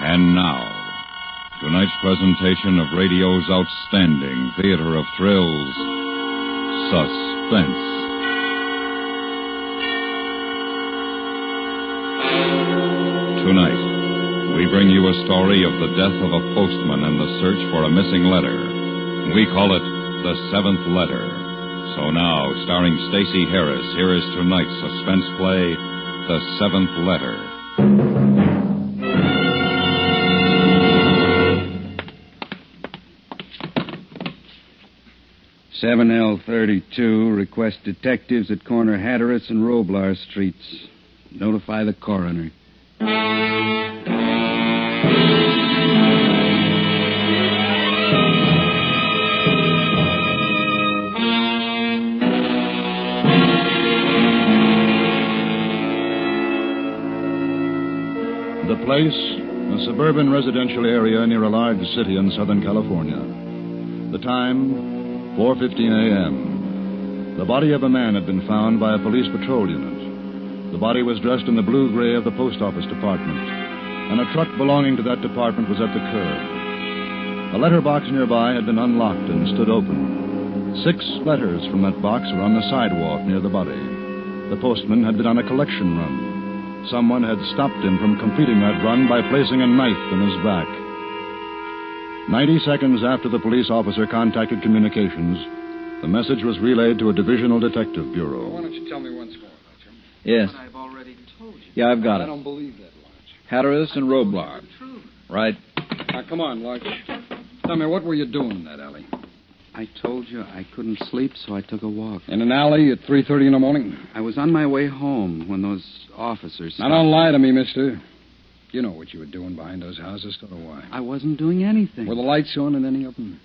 And now, tonight's presentation of radio's outstanding theater of thrills, Suspense. Tonight, we bring you a story of the death of a postman and the search for a missing letter. We call it The Seventh Letter. So now, starring Stacey Harris, here is tonight's suspense play, The Seventh Letter. 7L32, request detectives at corner Hatteras and Roblar Streets. Notify the coroner. The place, a suburban residential area near a large city in Southern California. The time, 4:15 a.m. The body of a man had been found by a police patrol unit. The body was dressed in the blue-gray of the post office department, and a truck belonging to that department was at the curb. A letterbox nearby had been unlocked and stood open. 6 letters from that box were on the sidewalk near the body. The postman had been on a collection run. Someone had stopped him from completing that run by placing a knife in his back. 90 seconds after the police officer contacted communications, the message was relayed to a divisional detective bureau. Why don't you tell me once more, Lodge? Yes. What I've already told you. Yeah, I've got it. I don't believe that, Lodge. Hatteras and Roblar. Right. Now, come on, Lodge. Tell me, what were you doing in that alley? I told you I couldn't sleep, so I took a walk. In an alley at 3:30 in the morning? I was on my way home when those officers Now, stopped. don't lie to me, mister. You know what you were doing behind those houses, so do I. I wasn't doing anything. Were the lights on in any of them?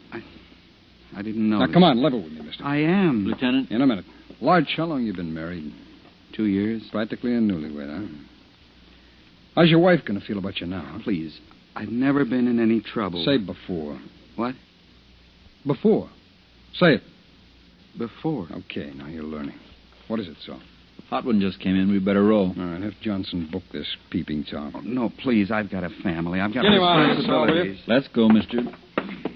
I didn't know. Now, come on, level with me, mister. I am. Lieutenant? In a minute. Lodge, how long you been married? 2 years. Practically a newlywed, huh? How's your wife going to feel about you now? Please, I've never been in any trouble. Say before. What? Before. Say it. Before. Okay, now you're learning. What is it, Saul? Hot one just came in. We better roll. All right, have Johnson book this peeping Tom. Oh, no, please, I've got a family. I've got Get him out of here, responsibilities. Let's go, mister.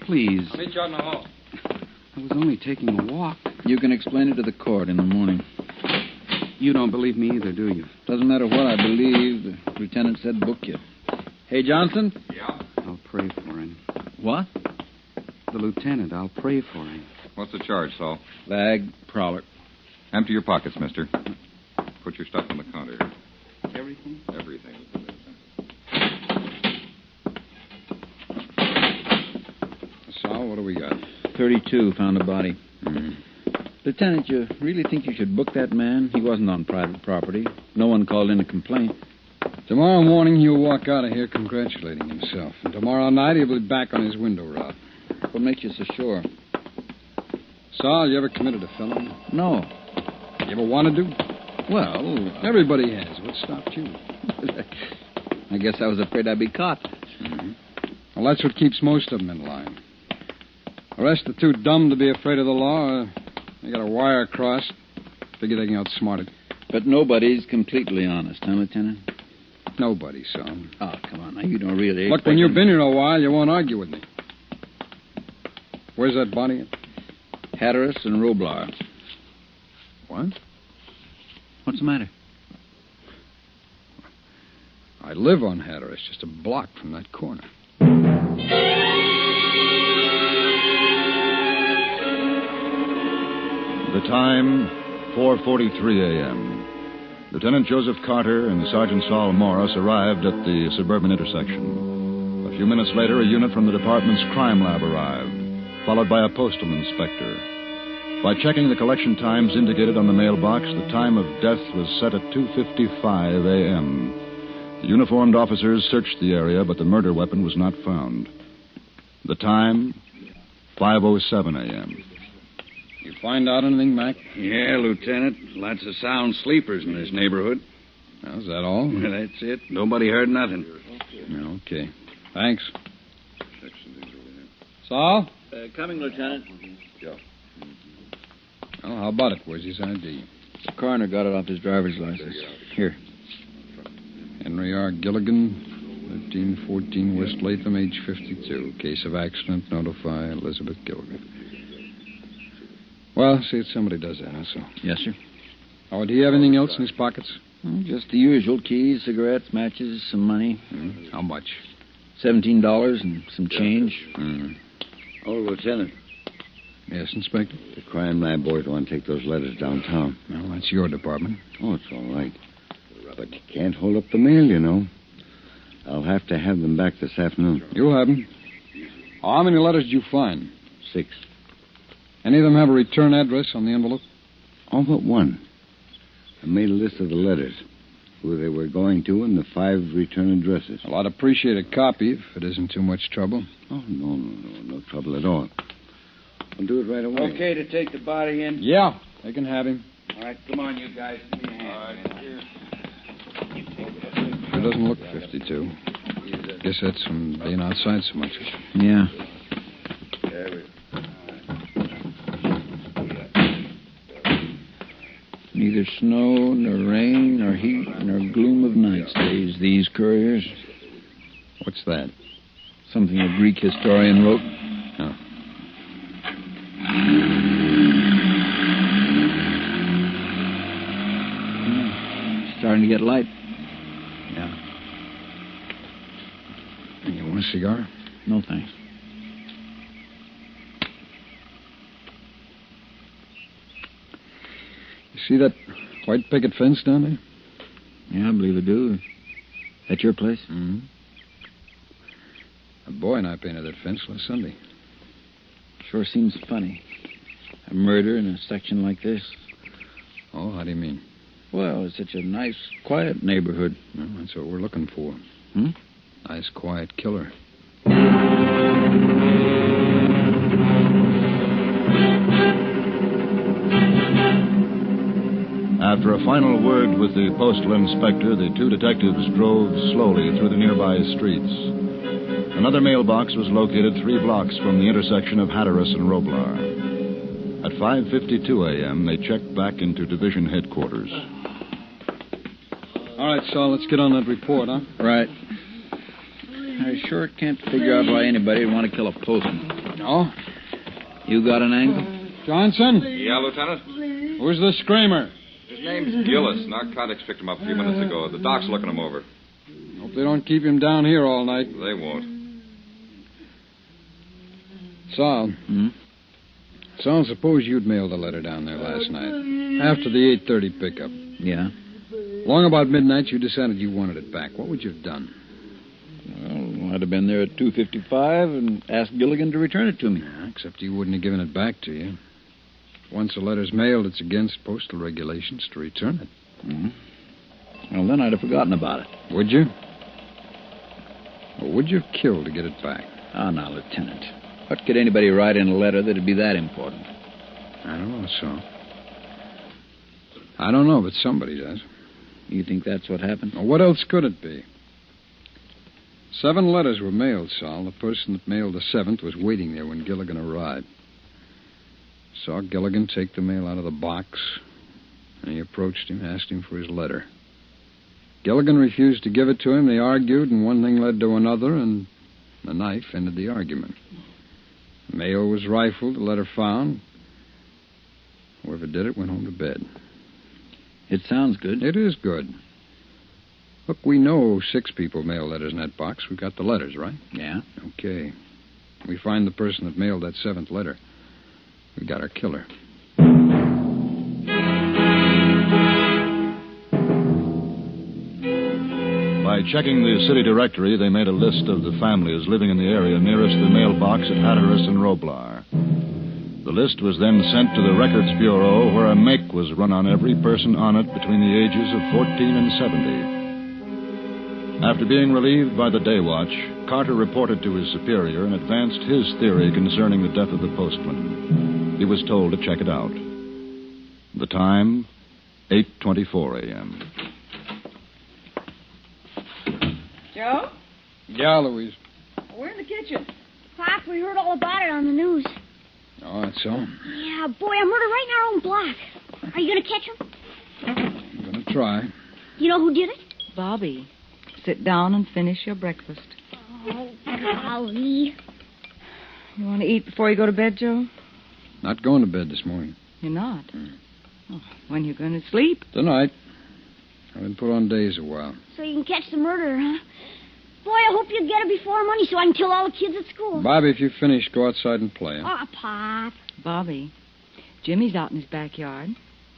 Please. I'll meet you out in the hall. I was only taking a walk. You can explain it to the court in the morning. You don't believe me either, do you? Doesn't matter what I believe. The lieutenant said book you. Hey, Johnson? Yeah? I'll pray for him. What? The lieutenant, I'll pray for him. What's the charge, Saul? Bag, prowler. Empty your pockets, mister. Put your stuff on the counter. Everything? Everything. Saul, what do we got? 32 found a body. Lieutenant, you really think you should book that man? He wasn't on private property. No one called in a complaint. Tomorrow morning, he'll walk out of here congratulating himself. And tomorrow night, he'll be back on his window route. What makes you so sure? Saul, you ever committed a felony? No. You ever wanted to? Well, Everybody has. What stopped you? I guess I was afraid I'd be caught. Well, that's what keeps most of them in line. The rest are too dumb to be afraid of the law. They got a wire crossed. Figure they can outsmart it. But nobody's completely honest, huh, Lieutenant? Nobody, son. Oh, come on. Now, you don't really Look, when you've been here a while, you won't argue with me. Where's that body? Hatteras and Roblar. What? What's the matter? I live on Hatteras, just a block from that corner. The time, 4:43 a.m. Lieutenant Joseph Carter and Sergeant Saul Morris arrived at the suburban intersection. A few minutes later, a unit from the department's crime lab arrived, followed by a postal inspector. By checking the collection times indicated on the mailbox, the time of death was set at 2:55 a.m. The uniformed officers searched the area, but the murder weapon was not found. The time, 5:07 a.m. You find out anything, Mac? Yeah, Lieutenant. Lots of sound sleepers in this neighborhood. Well, is that all? That's it. Nobody heard nothing. Okay. Thanks. Saul? Coming, Lieutenant. Well, how about it? Where's his ID? The coroner got it off his driver's license. Here. Henry R. Gilligan, 1314 West Latham, age 52. Case of accident. Notify Elizabeth Gilligan. Well, see if somebody does that, huh, so. Yes, sir. Oh, do you have anything else in his pockets? Just the usual. Keys, cigarettes, matches, some money. How much? $17 and some change. Oh, Lieutenant. Yes, Inspector? The crime lab boys want to take those letters downtown. Well, that's your department. Oh, it's all right. But you can't hold up the mail, you know. I'll have to have them back this afternoon. You'll have them. Oh, how many letters did you find? 6. Any of them have a return address on the envelope? All but one. I made a list of the letters, who they were going to, and the 5 return addresses. Well, I'd appreciate a copy if it isn't too much trouble. Oh, no trouble at all. I'll do it right away. Okay to take the body in? Yeah, they can have him. All right, come on, you guys. Give me a hand. All right, here. Sure doesn't look 52. Guess that's from being outside so much. Yeah. Neither snow, nor rain, nor heat, nor gloom of night stays these couriers. What's that? Something a Greek historian wrote. Oh. Starting to get light. Yeah. You want a cigar? No, thanks. You see that white picket fence down there? Yeah, I believe I do. At your place? Mm-hmm. A boy and I painted that fence last Sunday. Sure seems funny. A murder in a section like this. Oh, how do you mean? Well, it's such a nice, quiet neighborhood. Well, that's what we're looking for. Nice, quiet killer. After a final word with the postal inspector, the 2 detectives drove slowly through the nearby streets. Another mailbox was located 3 blocks from the intersection of Hatteras and Roblar. At 5:52 a.m., they checked back into division headquarters. All right, Saul, let's get on that report, huh? Right. I sure can't figure out why anybody would want to kill a postman. No? You got an angle? Johnson? Yeah, Lieutenant? Who's the screamer? His name's Gillis. Narcotics picked him up a few minutes ago. The doc's looking him over. Hope they don't keep him down here all night. They won't. Saul. Saul, suppose you'd mailed a letter down there last night. After the 8:30 pickup. Yeah. Long about midnight, you decided you wanted it back. What would you have done? Well, I'd have been there at 2:55 and asked Gilligan to return it to me. Yeah, except he wouldn't have given it back to you. Once a letter's mailed, it's against postal regulations to return it. Well, then I'd have forgotten about it. Would you? Or would you have killed to get it back? Ah, now, Lieutenant. What could anybody write in a letter that'd be that important? I don't know, Saul. I don't know, but somebody does. You think that's what happened? Well, what else could it be? 7 letters were mailed, Saul. The person that mailed the 7th was waiting there when Gilligan arrived. Saw Gilligan take the mail out of the box, and he approached him, asked him for his letter. Gilligan refused to give it to him. They argued, and one thing led to another, and the knife ended the argument. The mail was rifled, the letter found. Whoever did it went home to bed. It sounds good. It is good. Look, we know 6 people mailed letters in that box. We got the letters, right? Yeah. Okay. We find the person that mailed that 7th letter. We got our killer. By checking the city directory, they made a list of the families living in the area nearest the mailbox at Hatteras and Roblar. The list was then sent to the Records Bureau, where a make was run on every person on it between the ages of 14 and 70. After being relieved by the day watch, Carter reported to his superior and advanced his theory concerning the death of the postman. He was told to check it out. The time, 8:24 a.m. Joe? Yeah, Louise. We're in the kitchen. Pop, we heard all about it on the news. Oh, that's so? Yeah, boy, a murder right in our own block. Are you going to catch him? I'm going to try. You know who did it? Bobby. sit down and finish your breakfast. Oh, golly. You want to eat before you go to bed, Joe? Not going to bed this morning. You're not? Oh, when you going to sleep? Tonight. I've been put on days a while. So you can catch the murderer, huh? Boy, I hope you get it before money so I can kill all the kids at school. Bobby, if you finish, go outside and play. Huh? Oh, Pop. Bobby, Jimmy's out in his backyard.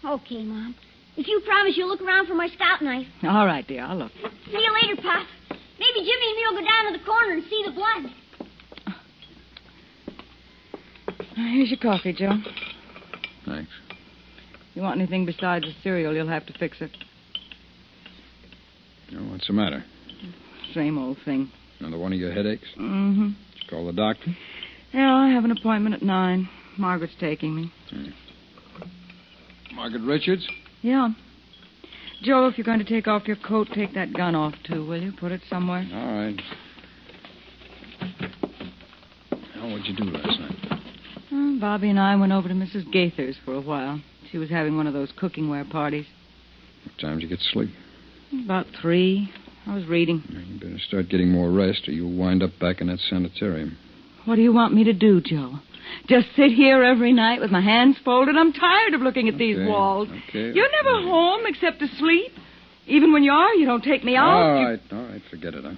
Okay, Mom. If you promise you'll look around for my scout knife. All right, dear, I'll look. See you later, Pop. Maybe Jimmy and me will go down to the corner and see the blood. Here's your coffee, Joe. Thanks. You want anything besides the cereal, you'll have to fix it. What's the matter? Same old thing. Another one of your headaches? Mm-hmm. Did you call the doctor? Yeah, I have an appointment at 9. Margaret's taking me. Margaret Richards? Yeah. Joe, if you're going to take off your coat, take that gun off, too, will you? Put it somewhere. All right. Now, what'd you do last night? Bobby and I went over to Mrs. Gaither's for a while. She was having one of those cooking-ware parties. What time did you get to sleep? About 3. I was reading. You better start getting more rest, or you'll wind up back in that sanitarium. What do you want me to do, Joe? Just sit here every night with my hands folded? I'm tired of looking at these walls. Okay. You're never home except to sleep. Even when you are, you don't take me out. All right, forget it, huh?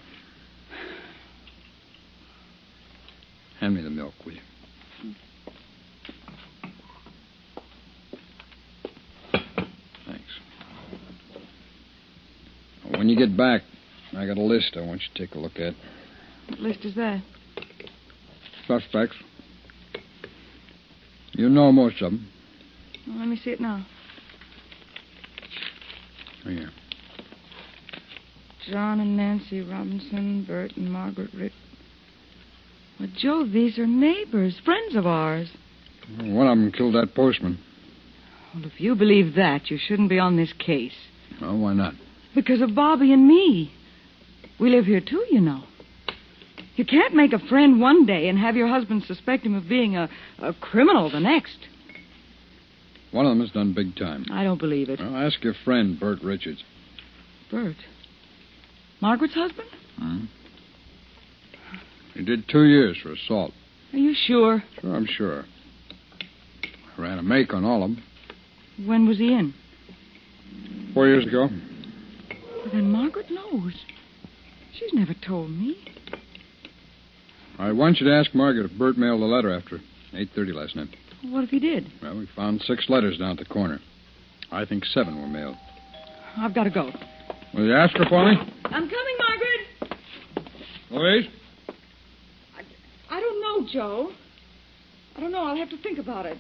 Hand me the milk, will you? Thanks. When you get back, I got a list I want you to take a look at. What list is that? Suspects. You know most of them. Well, let me see it now. Here. John and Nancy Robinson, Bert and Margaret Ritt. Well, Joe, these are neighbors, friends of ours. One of them killed that postman. Well, if you believe that, you shouldn't be on this case. Well, why not? Because of Bobby and me. We live here, too, you know. You can't make a friend one day and have your husband suspect him of being a criminal the next. One of them has done big time. I don't believe it. Well, ask your friend, Bert Richards. Bert? Margaret's husband? He did 2 years for assault. Are you sure? Sure, I'm sure. I ran a make on all of them. When was he in? 4 years ago. Well, then Margaret knows. She's never told me. I want you to ask Margaret if Bert mailed a letter after 8:30 last night. What if he did? Well, we found 6 letters down at the corner. I think 7 were mailed. I've got to go. Will you ask her for me? I'm coming, Margaret. Louise? I don't know, Joe. I don't know. I'll have to think about it.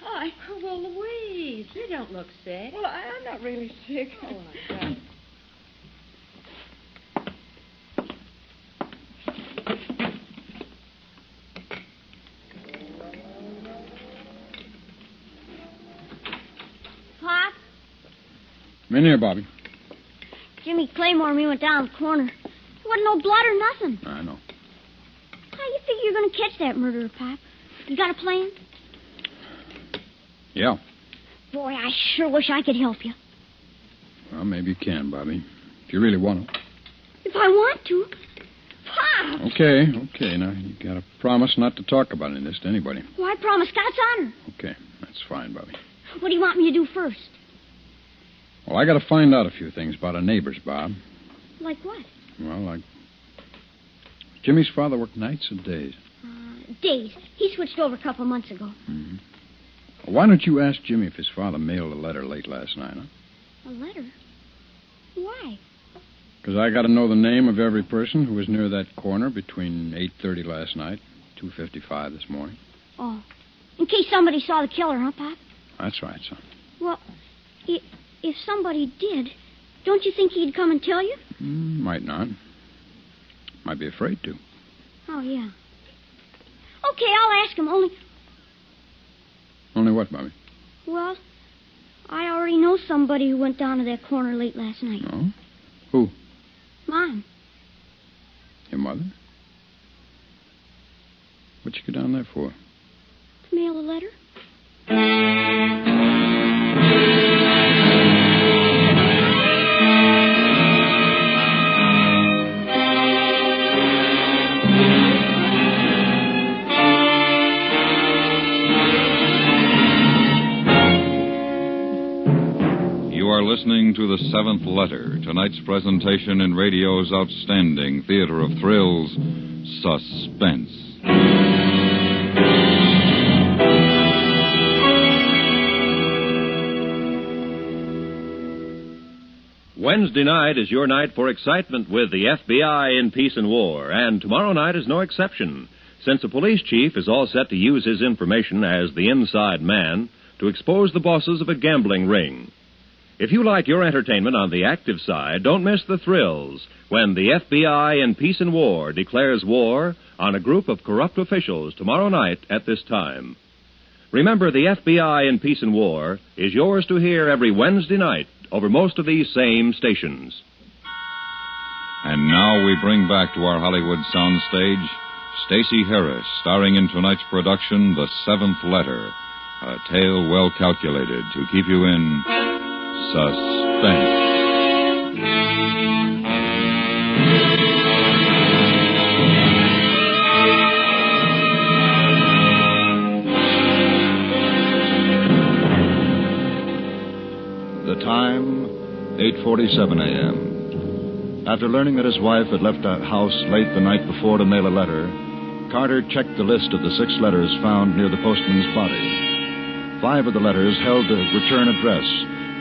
Hi. Oh, well, Louise, you don't look sick. Well, I'm not really sick. Oh, my God. Pop, I'm in here, Bobby. Jimmy Claymore and me went down the corner. There wasn't no blood or nothing. I know. How do you think you're going to catch that murderer, Pop? You got a plan? Yeah. Boy, I sure wish I could help you. Well, maybe you can, Bobby. If you really want to. If I want to. Pop! Okay. Now, you got to promise not to talk about any of this to anybody. Well, I promise God's honor. Okay, that's fine, Bobby. What do you want me to do first? Well, I got to find out a few things about our neighbors, Bob. Like what? Well, like... Jimmy's father worked nights or days? Days. He switched over a couple months ago. Mm-hmm. Well, why don't you ask Jimmy if his father mailed a letter late last night, huh? A letter? Why? Because I got to know the name of every person who was near that corner between 8:30 last night, 2:55 this morning. Oh. In case somebody saw the killer, huh, Pop? That's right, son. Well, if somebody did, don't you think he'd come and tell you? Might not. Might be afraid to. Oh, yeah. Okay, I'll ask him, only... Only what, Bobby? Well, I already know somebody who went down to that corner late last night. Oh? Who? Mom. Your mother? What'd you go down there for? To mail a letter. are listening to The Seventh Letter, tonight's presentation in radio's outstanding theater of thrills, Suspense. Wednesday night is your night for excitement with the FBI in peace and war, and tomorrow night is no exception, since the police chief is all set to use his information as the inside man to expose the bosses of a gambling ring. If you like your entertainment on the active side, don't miss the thrills when the FBI in peace and war declares war on a group of corrupt officials tomorrow night at this time. Remember, the FBI in peace and war is yours to hear every Wednesday night over most of these same stations. And now we bring back to our Hollywood soundstage Stacey Harris, starring in tonight's production, The Seventh Letter, a tale well calculated to keep you in suspense. The time, 8:47 a.m. After learning that his wife had left the house late the night before to mail a letter, Carter checked the list of the 6 letters found near the postman's body. 5 of the letters held the return address.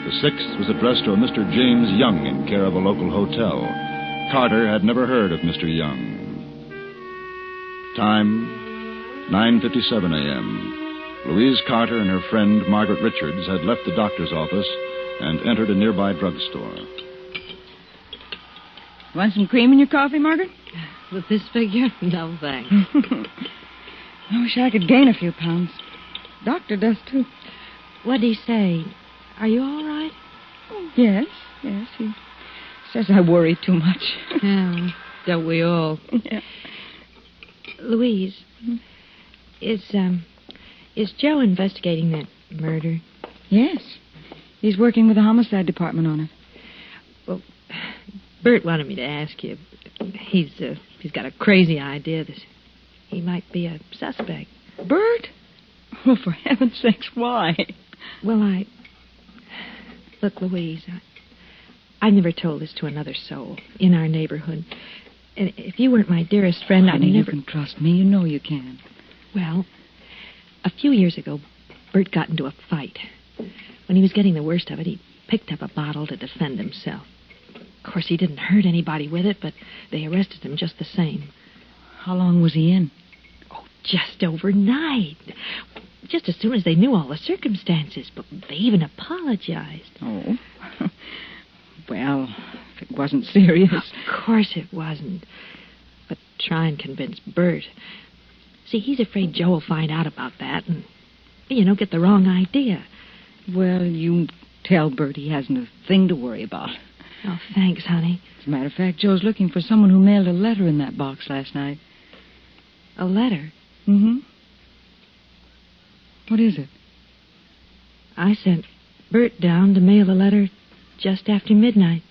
The 6th was addressed to a Mr. James Young in care of a local hotel. Carter had never heard of Mr. Young. Time, 9:57 a.m. Louise Carter and her friend Margaret Richards had left the doctor's office and entered a nearby drugstore. Want some cream in your coffee, Margaret? With this figure? No, thanks. I wish I could gain a few pounds. Doctor does, too. What'd he say? Are you all right? Yes. He says I worry too much. Yeah, don't we all? Yeah. Louise, is Joe investigating that murder? Yes. He's working with the homicide department on it. Well, Bert wanted me to ask you. He's got a crazy idea that he might be a suspect. Bert? Oh, for heaven's sakes, why? Well, Look, Louise, I never told this to another soul in our neighborhood. And if you weren't my dearest friend, I'd never... You can trust me. You know you can. Well, a few years ago, Bert got into a fight. When he was getting the worst of it, he picked up a bottle to defend himself. Of course, he didn't hurt anybody with it, but they arrested him just the same. How long was he in? Oh, just overnight. Just as soon as they knew all the circumstances. But they even apologized. Oh. Well, if it wasn't serious. Of course it wasn't. But try and convince Bert. See, he's afraid Joe will find out about that and, get the wrong idea. Well, you tell Bert he hasn't a thing to worry about. Oh, thanks, honey. As a matter of fact, Joe's looking for someone who mailed a letter in that box last night. A letter? Mm-hmm. What is it? I sent Bert down to mail a letter just after midnight.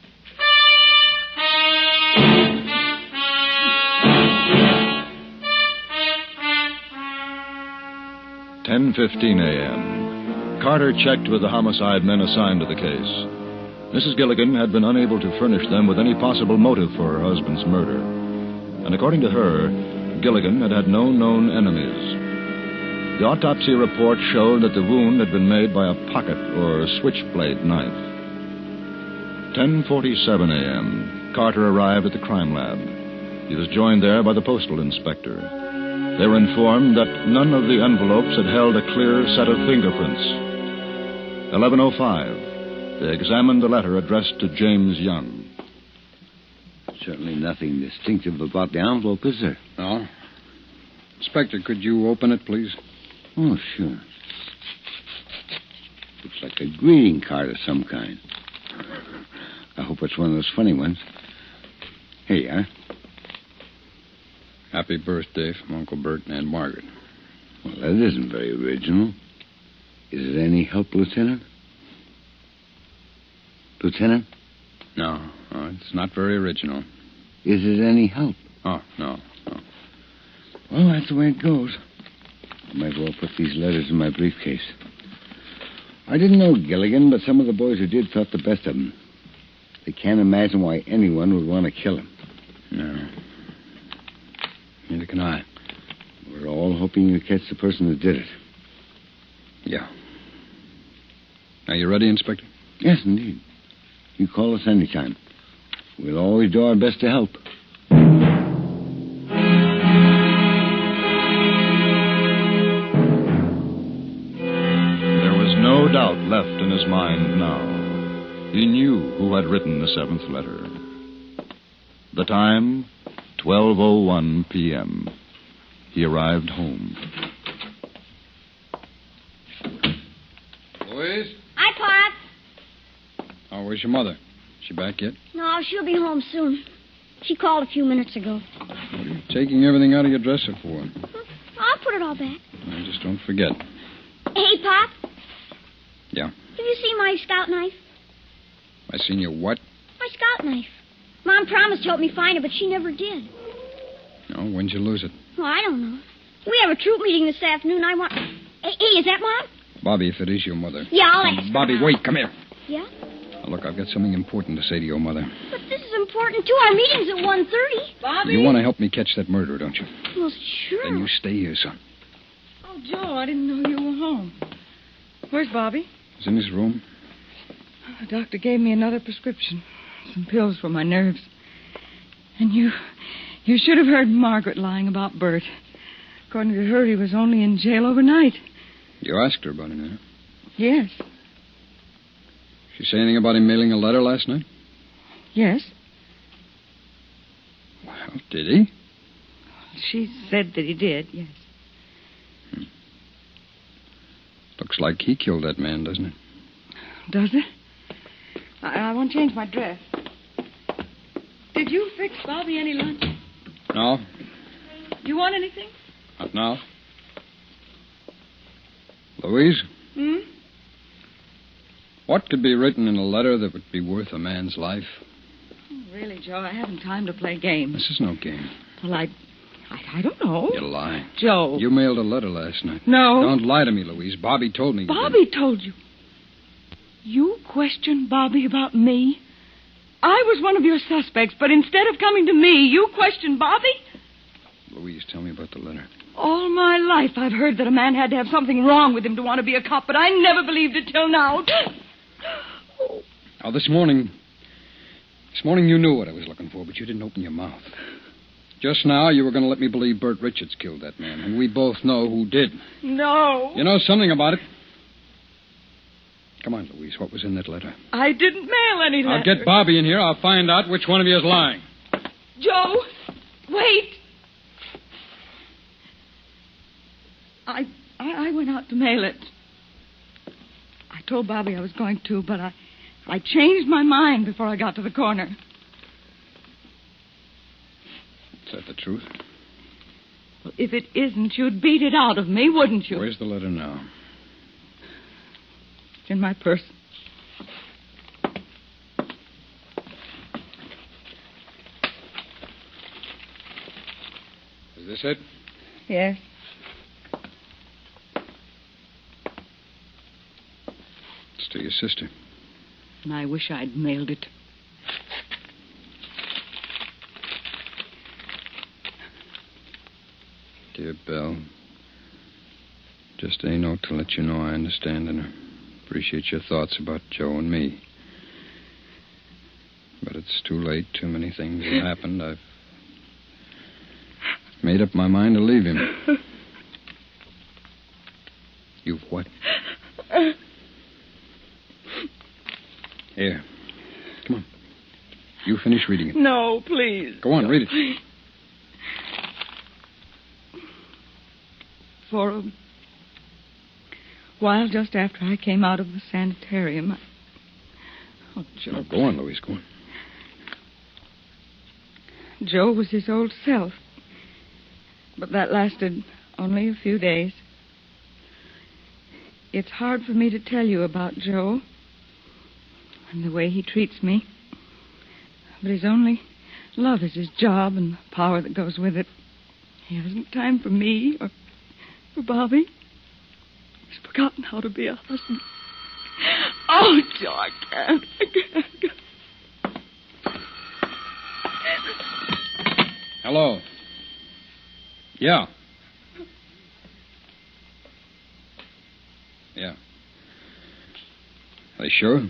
"10:15 a.m. Carter checked with the homicide men assigned to the case. Mrs. Gilligan had been unable to furnish them with any possible motive for her husband's murder. And according to her, Gilligan had had no known enemies. The autopsy report showed that the wound had been made by a pocket or switchblade knife. 10:47 a.m. Carter arrived at the crime lab. He was joined there by the postal inspector. They were informed that none of the envelopes had held a clear set of fingerprints. 11:05. They examined the letter addressed to James Young. Certainly nothing distinctive about the envelope, is there? No. Inspector, could you open it, please? Oh, sure. Looks like a greeting card of some kind. I hope it's one of those funny ones. Here you are. Happy birthday from Uncle Bert and Aunt Margaret. Well, that isn't very original. Is it any help, Lieutenant? Lieutenant? No, it's not very original. Is it any help? Oh, no. Well, that's the way it goes. I might as well put these letters in my briefcase. I didn't know Gilligan, but some of the boys who did thought the best of him. They can't imagine why anyone would want to kill him. No. Neither can I. We're all hoping you catch the person who did it. Yeah. Are you ready, Inspector? Yes, indeed. You call us any time. We'll always do our best to help. There was no doubt left in his mind now. He knew who had written the 7th letter. The time, 12:01 p.m. He arrived home. Louise? Hi, Pop. Oh, where's your mother? She back yet? No, she'll be home soon. She called a few minutes ago. What are you taking everything out of your dresser for? I'll put it all back. Just don't forget. Hey, Pop. Yeah? Have you seen my scout knife? I seen your what? My scout knife. Mom promised to help me find it, but she never did. Oh, when'd you lose it? Well, I don't know. We have a troop meeting this afternoon. I want... Hey, is that Mom? Bobby, if it is your mother. Yeah, I'll ask her. Bobby, wait, come here. Yeah? Now, look, I've got something important to say to your mother. But this is important, too. Our meeting's at 1:30. Bobby? You want to help me catch that murderer, don't you? Well, sure. Then you stay here, son. Oh, Joe, I didn't know you were home. Where's Bobby? He's in his room. The doctor gave me another prescription. Some pills for my nerves. And you should have heard Margaret lying about Bert. According to her, he was only in jail overnight. You asked her about it, huh? Yes. She say anything about him mailing a letter last night? Yes. Well, did he? She said that he did, yes. Looks like he killed that man, doesn't it? Does it? I want to change my dress. Did you fix Bobby any lunch? No, Do you want anything? not now. Louise, what could be written in a letter that would be worth a man's life? Oh, really, Joe, I haven't time to play games. This is no game. Well, I don't know. You lie. Joe. You mailed a letter last night. No. Don't lie to me, Louise. Bobby told me you Bobby told you. You questioned Bobby about me? I was one of your suspects, but instead of coming to me, you questioned Bobby? didn't. Louise, tell me about the letter. All my life I've heard that a man had to have something wrong with him to want to be a cop, but I never believed it till now. Oh. Now, this morning you knew what I was looking for, but you didn't open your mouth. Just now, you were going to let me believe Bert Richards killed that man, and we both know who did. No. You know something about it. Come on, Louise, what was in that letter? I didn't mail any letter. I'll get Bobby in here. I'll find out which one of you is lying. Joe, wait. I went out to mail it. I told Bobby I was going to, but I changed my mind before I got to the corner. Is that the truth? Well, if it isn't, you'd beat it out of me, wouldn't you? Where's the letter now? It's in my purse. Is this it? Yes. It's to your sister. And I wish I'd mailed it. Dear Belle, just a note to let you know I understand and appreciate your thoughts about Joe and me. But it's too late. Too many things have happened. I've made up my mind to leave him. You've what? Here. Come on. You finish reading it. No, please. Go on, read it. For a while, just after I came out of the sanitarium, Oh, Joe. Now, go on, Louise, go on. Joe was his old self. But that lasted only a few days. It's hard for me to tell you about Joe and the way he treats me. But his only love is his job and the power that goes with it. He hasn't time for me or for Bobby. He's forgotten how to be a husband. Oh, Joe, I can't. Hello. Yeah. Yeah. Are they sure?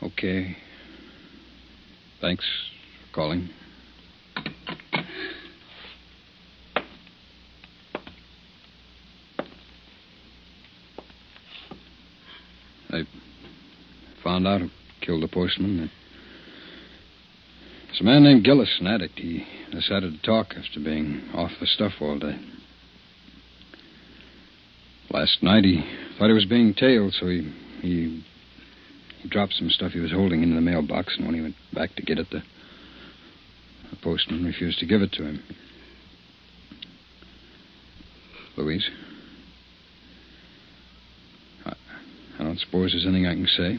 Okay. Thanks for calling. I found out who killed the postman. It's a man named Gillis, an addict. He decided to talk after being off the stuff all day. Last night he thought he was being tailed, so he dropped some stuff he was holding in the mailbox, and when he went back to get it, the postman refused to give it to him. Louise? I don't suppose there's anything I can say.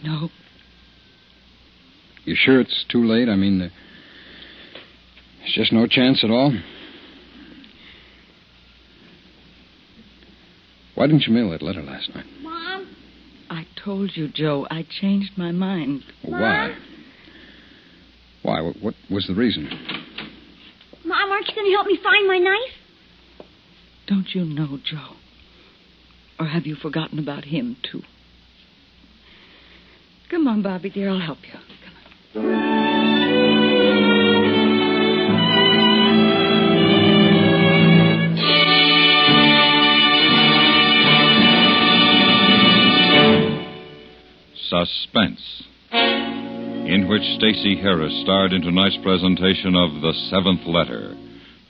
No. You sure it's too late? I mean, there's just no chance at all? Why didn't you mail that letter last night? Mom? I told you, Joe, I changed my mind. Well, why? Why? What was the reason? Mom, aren't you going to help me find my knife? Don't you know, Joe? Or have you forgotten about him, too? Come on, Bobby, dear, I'll help you. Come on. Suspense, in which Stacey Harris starred in tonight's presentation of The Seventh Letter.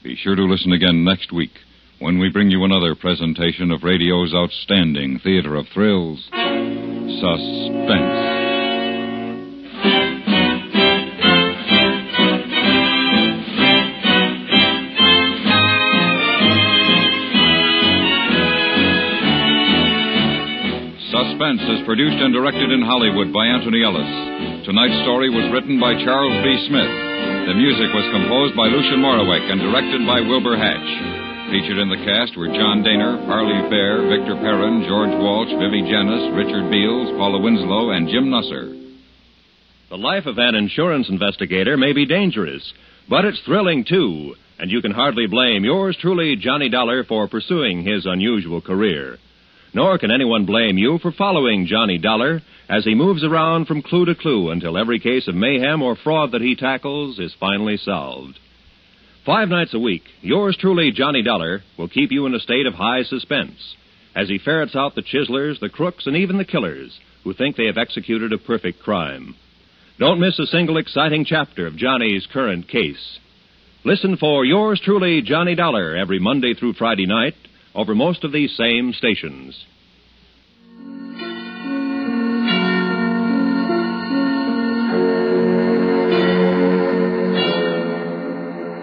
Be sure to listen again next week when we bring you another presentation of radio's outstanding theater of thrills, Suspense. Suspense is produced and directed in Hollywood by Anthony Ellis. Tonight's story was written by Charles B. Smith. The music was composed by Lucien Moraweck and directed by Wilbur Hatch. Featured in the cast were John Daner, Harley Fair, Victor Perrin, George Walsh, Vivi Janis, Richard Beals, Paula Winslow, and Jim Nusser. The life of an insurance investigator may be dangerous, but it's thrilling, too, and you can hardly blame yours truly, Johnny Dollar, for pursuing his unusual career. Nor can anyone blame you for following Johnny Dollar as he moves around from clue to clue until every case of mayhem or fraud that he tackles is finally solved. 5 nights a week, yours truly, Johnny Dollar, will keep you in a state of high suspense as he ferrets out the chiselers, the crooks, and even the killers who think they have executed a perfect crime. Don't miss a single exciting chapter of Johnny's current case. Listen for yours truly, Johnny Dollar, every Monday through Friday night over most of these same stations.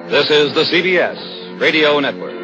This is the CBS Radio Network.